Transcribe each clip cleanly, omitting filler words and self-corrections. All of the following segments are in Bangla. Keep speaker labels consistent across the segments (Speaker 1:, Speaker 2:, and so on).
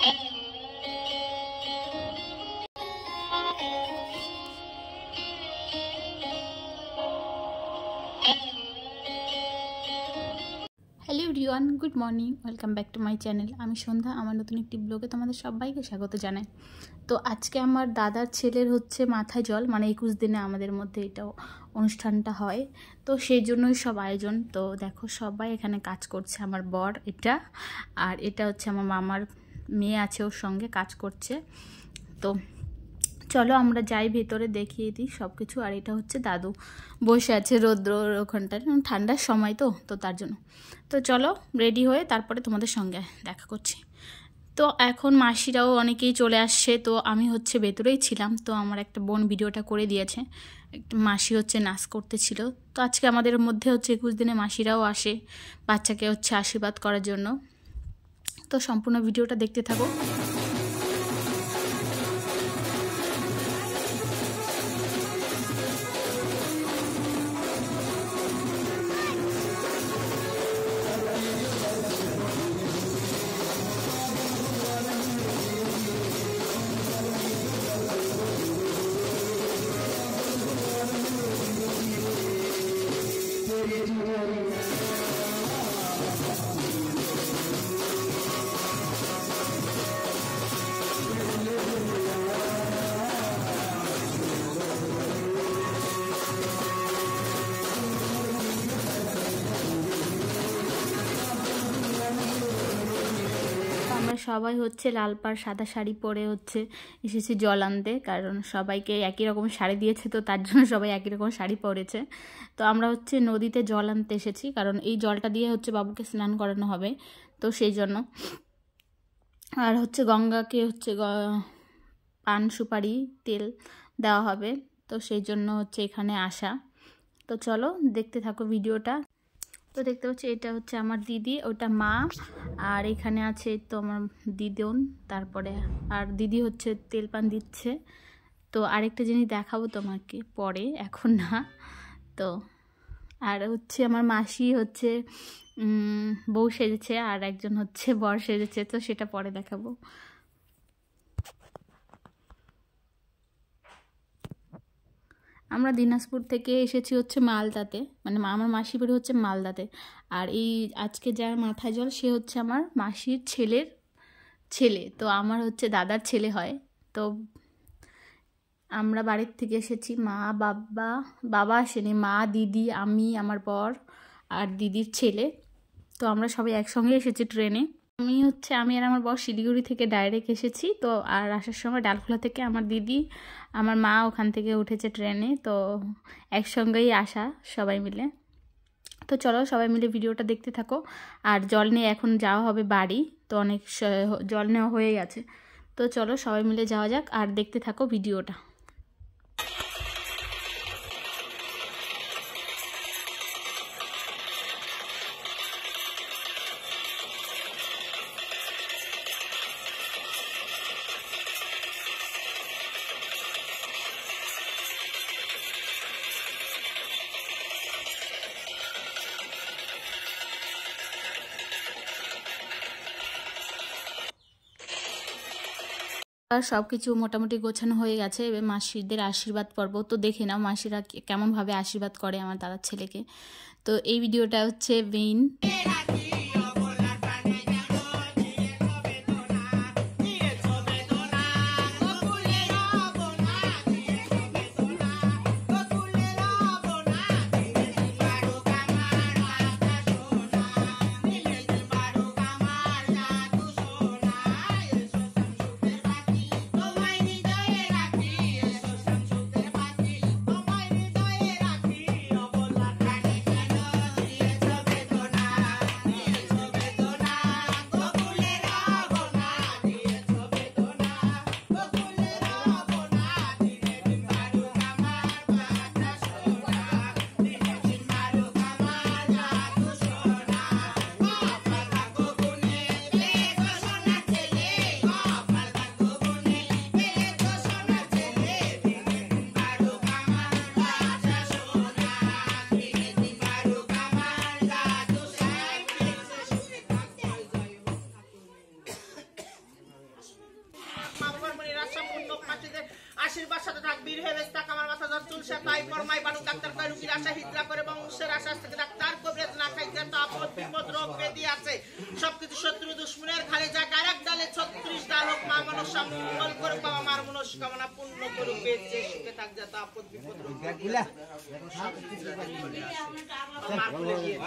Speaker 1: Hello everyone, good morning, welcome back to my channel. আমি সন্ধ্যা, আমার নতুন একটি ব্লগে তোমাদের সবাইকে স্বাগত জানাই। তো আজকে আমার দাদার ছেলের হচ্ছে মাথায় জল, মানে 21 দিনে আমাদের মধ্যে এটা অনুষ্ঠানটা হয়, তো সেই জন্যই সব আয়োজন। তো দেখো সবাই এখানে কাজ করছে, আমার বর এটা, আর এটা হচ্ছে আমার মামার মেয়ে আছে ওর সঙ্গে কাজ করছে। তো চলো আমরা যাই ভেতরে, দেখিয়ে দিই সব কিছু। আর এটা হচ্ছে দাদু বসে আছে রৌদ্রর ওখানটায়, ঠান্ডার সময় তো তার জন্য। তো চলো রেডি হয়ে তারপরে তোমাদের সঙ্গে দেখা করছি। তো এখন মাসিরাও অনেকেই চলে আসছে, তো আমি হচ্ছে ভেতরেই ছিলাম। তো আমার একটা বোন ভিডিওটা করে দিয়েছে, একটা মাসি হচ্ছে নাচ করতেছিল। তো আজকে আমাদের মধ্যে হচ্ছে 21 দিনে মাসিরাও আসে বাচ্চাকে হচ্ছে আশীর্বাদ করার জন্য। তো সম্পূর্ণ ভিডিওটা দেখতে থাকো। আমরা সবাই হচ্ছে লাল পাড় সাদা শাড়ি পরে হচ্ছে এসেছি জল আনতে, কারণ সবাইকে একই রকম শাড়ি দিয়েছে, তো তার জন্য সবাই একই রকম শাড়ি পরেছে। তো আমরা হচ্ছে নদীতে জল আনতে এসেছি, কারণ এই জলটা দিয়ে হচ্ছে বাবুকে স্নান করানো হবে, তো সেই জন্য। আর হচ্ছে গঙ্গাকে হচ্ছে পান সুপারি তেল দেওয়া হবে, তো সেই জন্য হচ্ছে এখানে আসা। তো চলো দেখতে থাকো ভিডিওটা। তো দেখতে পাচ্ছি এটা হচ্ছে আমার দিদি, ওটা মা, আর এখানে আছে তো আমার দিদন, তারপরে আর দিদি হচ্ছে তেল পান দিচ্ছে। তো আরেকটা জিনিস দেখাবো তোমাকে পরে, এখন না। তো আর হচ্ছে আমার মাসি হচ্ছে বউ সেজেছে, আর একজন হচ্ছে বর সেজেছে, তো সেটা পরে দেখাবো। আমরা দিনাজপুর থেকে এসেছি হচ্ছে মালদাতে, মানে আমার মাসি বাড়ি হচ্ছে মালদাতে। আর এই আজকে যার মাথায় জল সে হচ্ছে আমার মাসির ছেলের ছেলে, তো আমার হচ্ছে দাদার ছেলে হয়। তো আমরা বাড়ির থেকে এসেছি, মা বাবা আসেনি, মা দিদি আমি আমার বর আর দিদির ছেলে। তো আমরা সবাই একসঙ্গে এসেছি ট্রেনে। আমি আর আমার বর শিলিগুড়ি থেকে ডাইরেক্ট এসেছি। তো আর আসার সময় ডালখোলা থেকে আমার দিদি আমার মা ওখান থেকে উঠেছে ট্রেনে, তো একসঙ্গেই আসা সবাই মিলে। তো চলো সবাই মিলে ভিডিওটা দেখতে থাকো। আর জল নিয়ে এখন যাওয়া হবে বাড়ি, তো অনেক জল নেওয়া হয়ে গেছে। তো চলো সবাই মিলে যাওয়া যাক, আর দেখতে থাকো ভিডিওটা। আর সব কিছু মোটামুটি গোছানো হয়ে গেছে, এবার মাসিদের আশীর্বাদ পর্ব। তো দেখে নাও মাসিরা কেমনভাবে আশীর্বাদ করে আমার দাদার ছেলেকে। তো এই ভিডিওটা হচ্ছে মেইন।
Speaker 2: তাকবীর হে বেস্তাক আমার মাথা ধর চুল সাকাই ফরমাই বানু ডাক্তার কয় রুগীর আশা হিজরা করে বংশের আশা থেকে ডাক্তার কবরেজ না খাই যত আপদ বিপদ রোগ ব্যাধি আছে সবকিছু শত্রু দুশমনের ঘাড়ে যা কারাক ডালে 36 ডাল হোক মা মনস্কাম মঙ্গল করে বাবা মার মনস্কামনা পূর্ণ করুক বেঁচে সুখে থাক যত আপদ বিপদ রোগ ব্যাধি আছে মা খুলে দিয়ে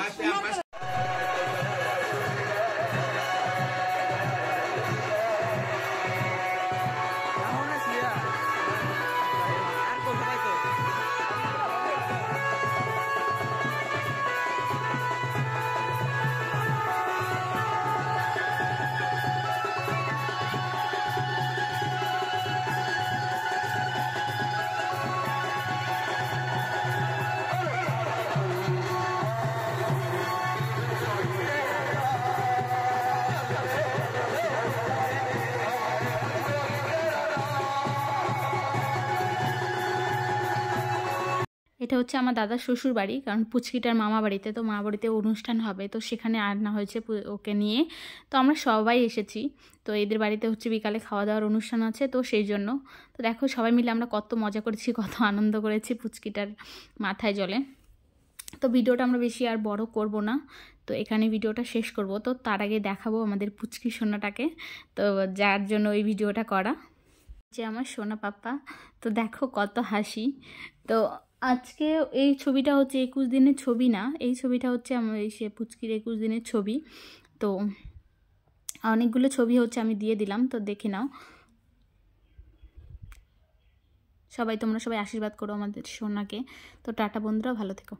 Speaker 1: এটা হচ্ছে আমার দাদার শ্বশুর বাড়ি, কারণ পুচকিটার মামা বাড়িতে, তো মা বাড়িতে অনুষ্ঠান হবে, তো সেখানে আনা হয়েছে ওকে নিয়ে। তো আমরা সবাই এসেছি, তো এদের বাড়িতে হচ্ছে বিকালে খাওয়া দাওয়ার অনুষ্ঠান আছে, তো সেই জন্য। তো দেখো সবাই মিলে আমরা কত মজা করেছি, কত আনন্দ করেছি পুচকিটার মাথায় জলে। তো ভিডিওটা আমরা বেশি আর বড় করব না, তো এখানে ভিডিওটা শেষ করব। তো তার আগে দেখাবো আমাদের পুচকি সোনাটাকে, তো যার জন্য ওই ভিডিওটা করা, যে আমার সোনা পাপ্পা। তো দেখো কত হাসি। তো আজকে এই ছবিটা হচ্ছে 21 দিনের ছবি না, এই ছবিটা হচ্ছে আমার সে পুচকির 21 দিনের ছবি। তো অনেকগুলো ছবি হচ্ছে আমি দিয়ে দিলাম, তো দেখে নাও সবাই। তোমরা সবাই আশীর্বাদ করো আমাদের সোনাকে। তো টাটা বন্ধুরা, ভালো থেকো।